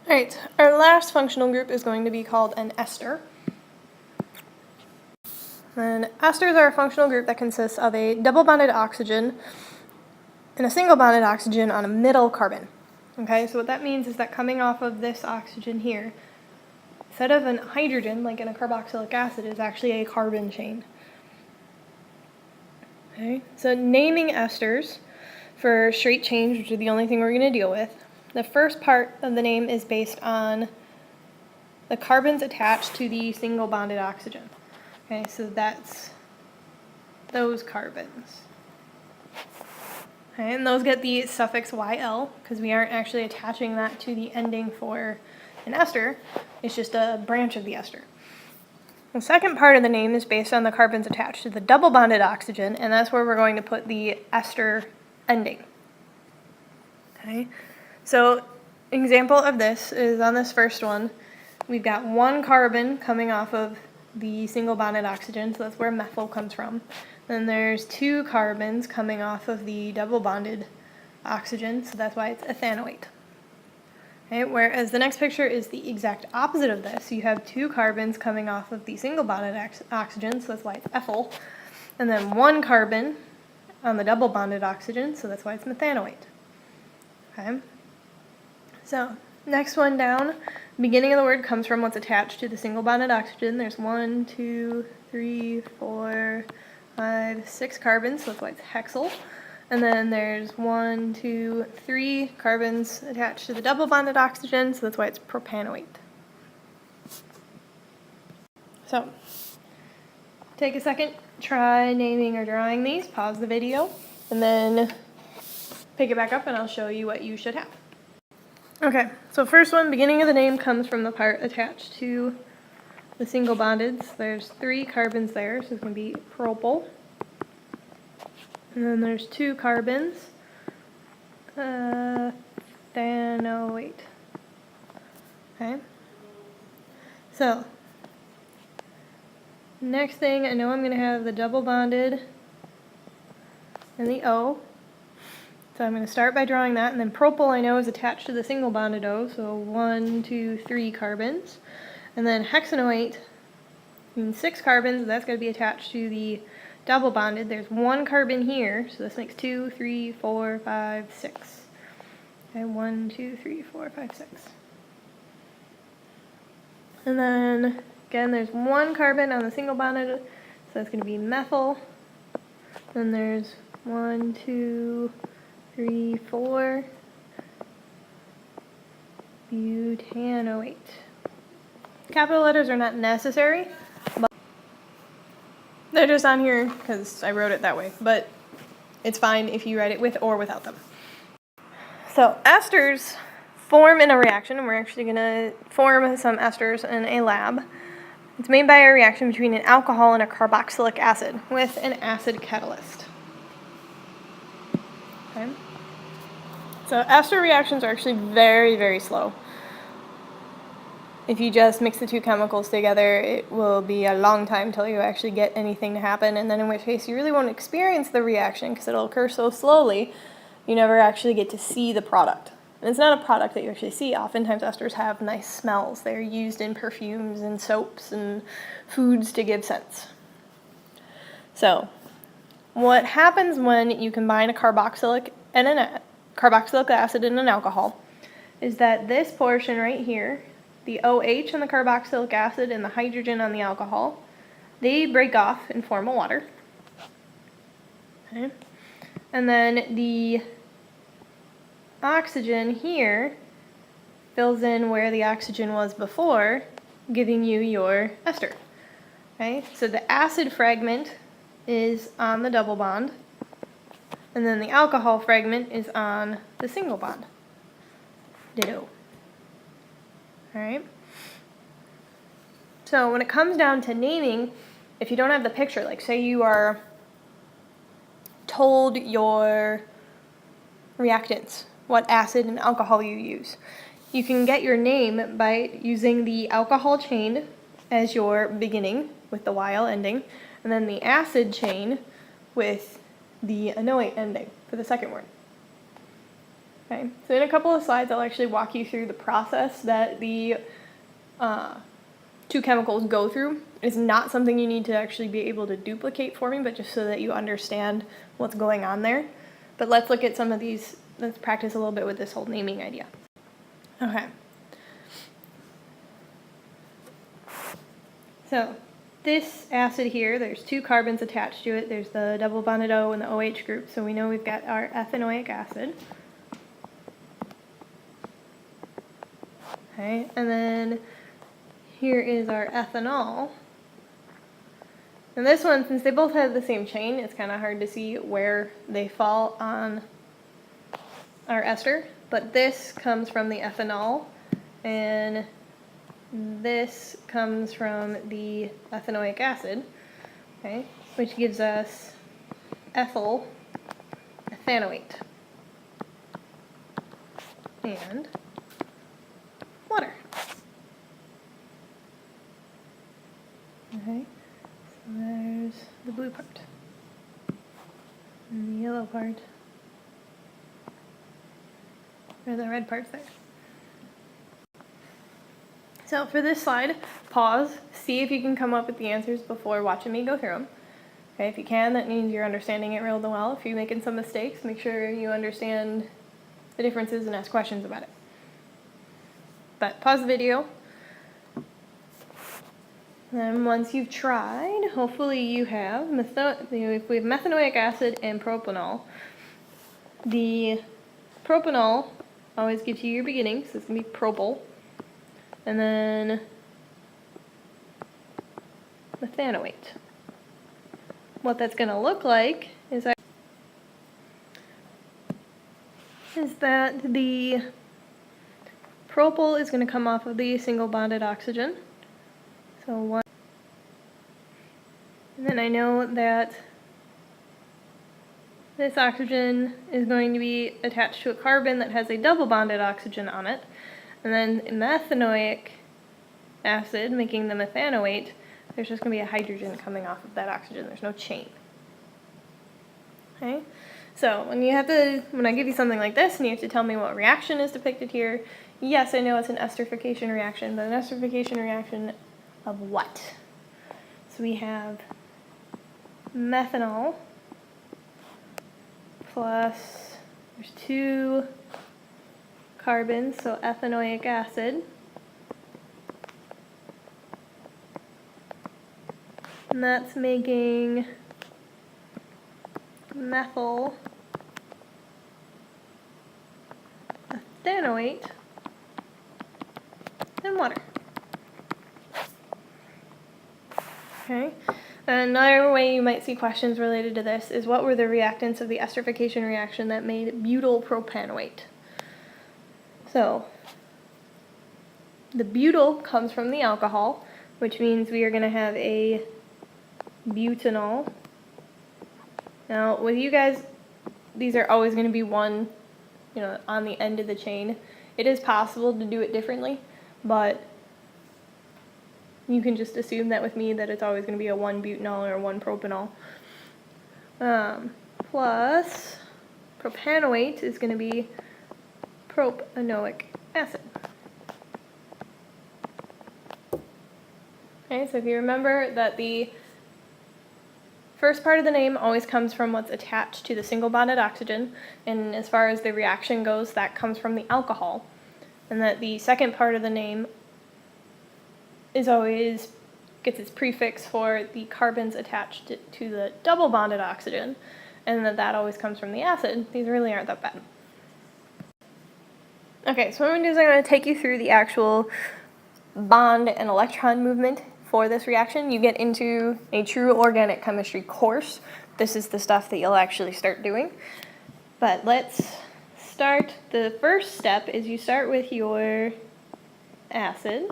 Alright, our last functional group is going to be called an ester. And esters are a functional group that consists of a double bonded oxygen and a single bonded oxygen on a middle carbon. Okay, so what that means is that coming off of this oxygen here, instead of a hydrogen, like in a carboxylic acid, is actually a carbon chain. Okay, so naming esters for straight chains, which are the only thing we're going to deal with, the first part of the name is based on the carbons attached to the single bonded oxygen. Okay, so that's those carbons. Okay, and those get the suffix YL because we aren't actually attaching that to the ending for an ester. It's just a branch of the ester. The second part of the name is based on the carbons attached to the double bonded oxygen, and that's where we're going to put the ester ending. Okay, so example of this is on this first one, we've got one carbon coming off of the single bonded oxygen, so that's where methyl comes from. Then there's two carbons coming off of the double bonded oxygen, so that's why it's ethanoate. Okay, whereas the next picture is the exact opposite of this. You have two carbons coming off of the single bonded oxygen, so that's why it's ethyl. And then one carbon on the double bonded oxygen, so that's why it's methanoate. Okay. So next one down, beginning of the word comes from what's attached to the single bonded oxygen. There's 1, 2, 3, 4, 5, 6 carbons, so that's why it's hexyl. And then there's 1, 2, 3 carbons attached to the double bonded oxygen, so that's why it's propanoate. So take a second, try naming or drawing these, pause the video, and then pick it back up and I'll show you what you should have. Okay, so first one, beginning of the name comes from the part attached to the single bonded. There's 3 carbons there, so it's going to be propyl. And then there's 2 carbons, ethanoate. Okay, so next thing, I know I'm going to have the double bonded and the O. So I'm going to start by drawing that, and then propyl I know is attached to the single bonded O, so 1, 2, 3 carbons. And then hexanoate means 6 carbons, that's going to be attached to the double bonded. There's 1 carbon here, so this makes 2, 3, 4, 5, 6. Okay, 1, 2, 3, 4, 5, 6. And then again, there's 1 carbon on the single bonded, so that's going to be methyl. Then there's 1, 2, 3, 4, butanoate. Capital letters are not necessary, but they're just on here because I wrote it that way, but it's fine if you write it with or without them. So esters form in a reaction, and we're actually going to form some esters in a lab. It's made by a reaction between an alcohol and a carboxylic acid with an acid catalyst. Okay. So ester reactions are actually very, very slow. If you just mix the two chemicals together, it will be a long time until you actually get anything to happen, and then in which case you really won't experience the reaction because it'll occur so slowly, you never actually get to see the product. And it's not a product that you actually see. Oftentimes esters have nice smells. They're used in perfumes and soaps and foods to give scents. So what happens when you combine a carboxylic acid and an alcohol is that this portion right here, the OH on the carboxylic acid and the hydrogen on the alcohol, they break off and form a water. Okay. And then the oxygen here fills in where the oxygen was before, giving you your ester. Okay. So the acid fragment is on the double bond, and then the alcohol fragment is on the single bond. Ditto. Alright. So when it comes down to naming, if you don't have the picture, like say you are told your reactants, what acid and alcohol you use, you can get your name by using the alcohol chain as your beginning with the YL ending, and then the acid chain with the anoate ending for the second word. Okay, so in a couple of slides, I'll actually walk you through the process that the two chemicals go through. It's not something you need to actually be able to duplicate for me, but just so that you understand what's going on there. But let's look at some of these, let's practice a little bit with this whole naming idea. Okay. So this acid here, there's two carbons attached to it. There's the double bonded O and the OH group, so we know we've got our ethanoic acid. Okay, and then here is our ethanol. And this one, since they both have the same chain, it's kind of hard to see where they fall on our ester. But this comes from the ethanol, and this comes from the ethanoic acid, okay, which gives us ethyl ethanoate and water. Okay, so there's the blue part and the yellow part, or the red part's there. So for this slide, pause, see if you can come up with the answers before watching me go through them. Okay, if you can, that means you're understanding it real well. If you're making some mistakes, make sure you understand the differences and ask questions about it. But pause the video. And once you've tried, hopefully you have, if we have methanoic acid and propanol, the propanol always gives you your beginning, so it's going to be propyl. And then methanoate. What that's going to look like is that the propyl is going to come off of the single bonded oxygen. So one. And then I know that this oxygen is going to be attached to a carbon that has a double bonded oxygen on it. And then methanoic acid, making the methanoate, there's just going to be a hydrogen coming off of that oxygen. There's no chain. Okay? So when I give you something like this and you have to tell me what reaction is depicted here, yes, I know it's an esterification reaction, but an esterification reaction of what? So we have methanol plus, there's two carbons, so ethanoic acid. And that's making methyl ethanoate and water. Okay. Another way you might see questions related to this is what were the reactants of the esterification reaction that made butyl propanoate? So the butyl comes from the alcohol, which means we are going to have a butanol. Now with you guys, these are always going to be one, on the end of the chain. It is possible to do it differently, but you can just assume that with me that it's always going to be a 1-butanol or 1-propanol. Plus propanoate is going to be propanoic acid. Okay, so if you remember that the first part of the name always comes from what's attached to the single bonded oxygen, and as far as the reaction goes, that comes from the alcohol, and that the second part of the name is always gets its prefix for the carbons attached to the double bonded oxygen, and that always comes from the acid. These really aren't that bad. Okay, so what I'm going to do is I'm going to take you through the actual bond and electron movement for this reaction. You get into a true organic chemistry course. This is the stuff that you'll actually start doing. But let's start. The first step is you start with your acid.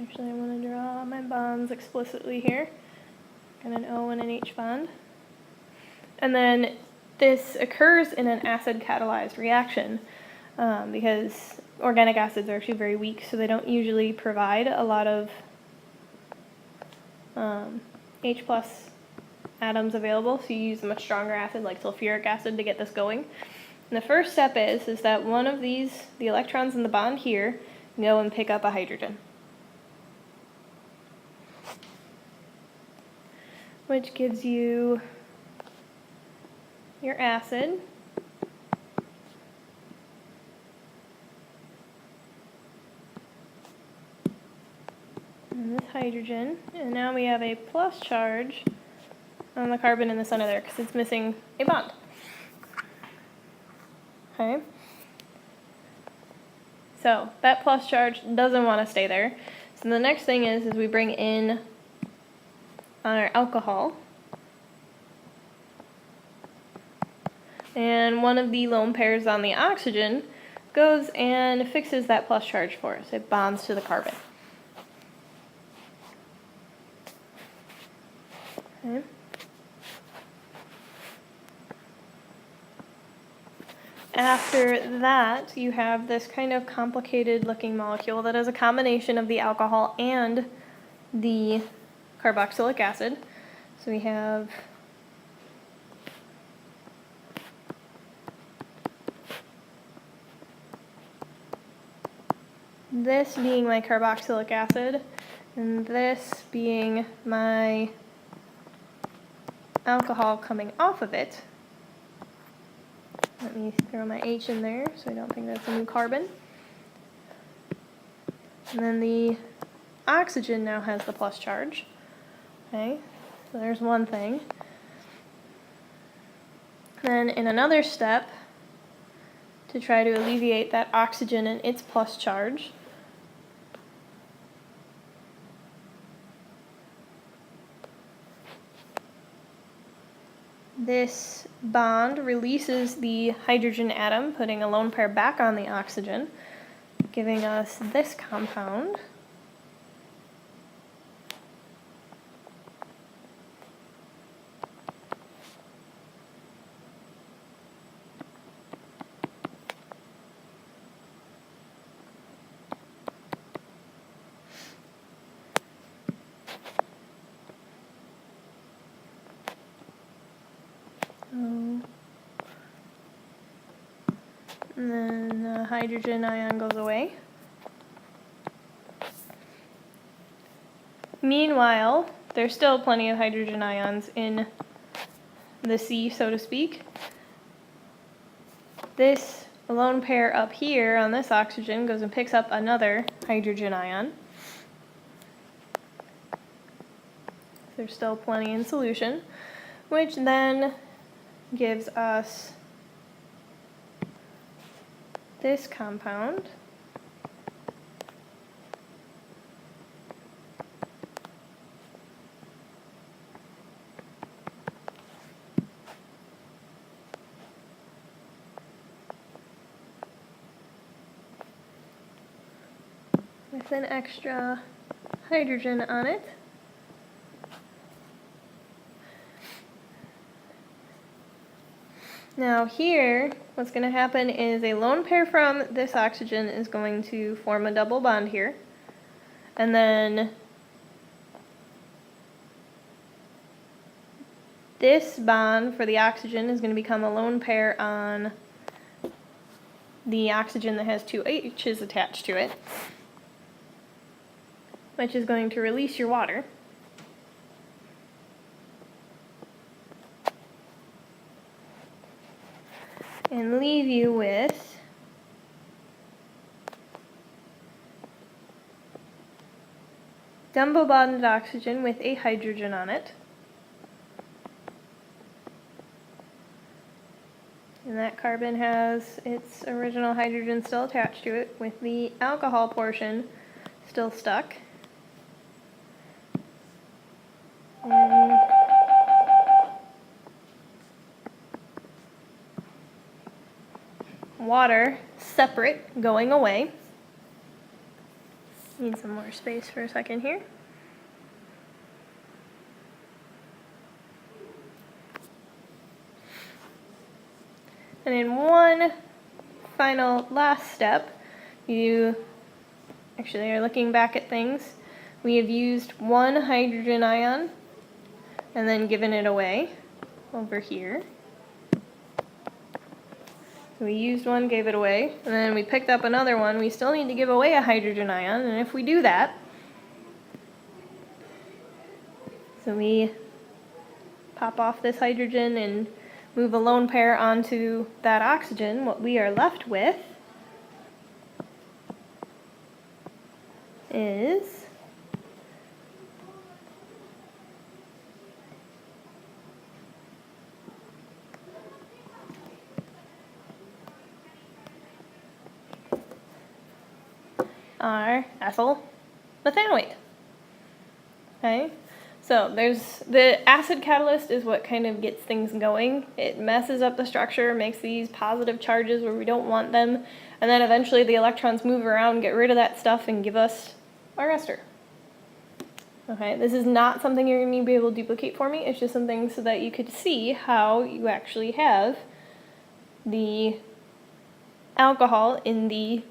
Actually, I'm going to draw my bonds explicitly here. Got an O and an H bond. And then this occurs in an acid catalyzed reaction because organic acids are actually very weak, so they don't usually provide a lot of H plus atoms available, so you use a much stronger acid like sulfuric acid to get this going. And the first step is that one of these, the electrons in the bond here, go and pick up a hydrogen, which gives you your acid. And this hydrogen, and now we have a plus charge on the carbon in the center there because it's missing a bond. Okay. So that plus charge doesn't want to stay there. So the next thing is we bring in our alcohol. And one of the lone pairs on the oxygen goes and fixes that plus charge for us. It bonds to the carbon. Okay. After that, you have this kind of complicated looking molecule that is a combination of the alcohol and the carboxylic acid. So we have this being my carboxylic acid, and this being my alcohol coming off of it. Let me throw my H in there so I don't think that's a new carbon. And then the oxygen now has the plus charge. Okay, so there's one thing. Then in another step, to try to alleviate that oxygen and its plus charge, this bond releases the hydrogen atom, putting a lone pair back on the oxygen, giving us this compound. And then the hydrogen ion goes away. Meanwhile, there's still plenty of hydrogen ions in the sea, so to speak. This lone pair up here on this oxygen goes and picks up another hydrogen ion. There's still plenty in solution, which then gives us this compound. With an extra hydrogen on it. Now here, what's going to happen is a lone pair from this oxygen is going to form a double bond here. And then this bond for the oxygen is going to become a lone pair on the oxygen that has two H's attached to it, which is going to release your water. And leave you with double bonded oxygen with a hydrogen on it. And that carbon has its original hydrogen still attached to it, with the alcohol portion still stuck. And water separate going away. Need some more space for a second here. And in one final last step, you actually are looking back at things. We have used one hydrogen ion and then giving it away over here. So we used one, gave it away, and then we picked up another one. We still need to give away a hydrogen ion, and if we do that, so we pop off this hydrogen and move a lone pair onto that oxygen, what we are left with is our ethyl methanoate. Okay, so there's the acid catalyst is what kind of gets things going. It messes up the structure, makes these positive charges where we don't want them, and then eventually the electrons move around, get rid of that stuff, and give us our ester. Okay, this is not something you're going to be able to duplicate for me. It's just something so that you could see how you actually have the alcohol in the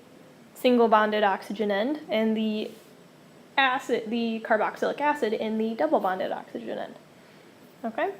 single bonded oxygen end and the acid, the carboxylic acid in the double bonded oxygen end. Okay?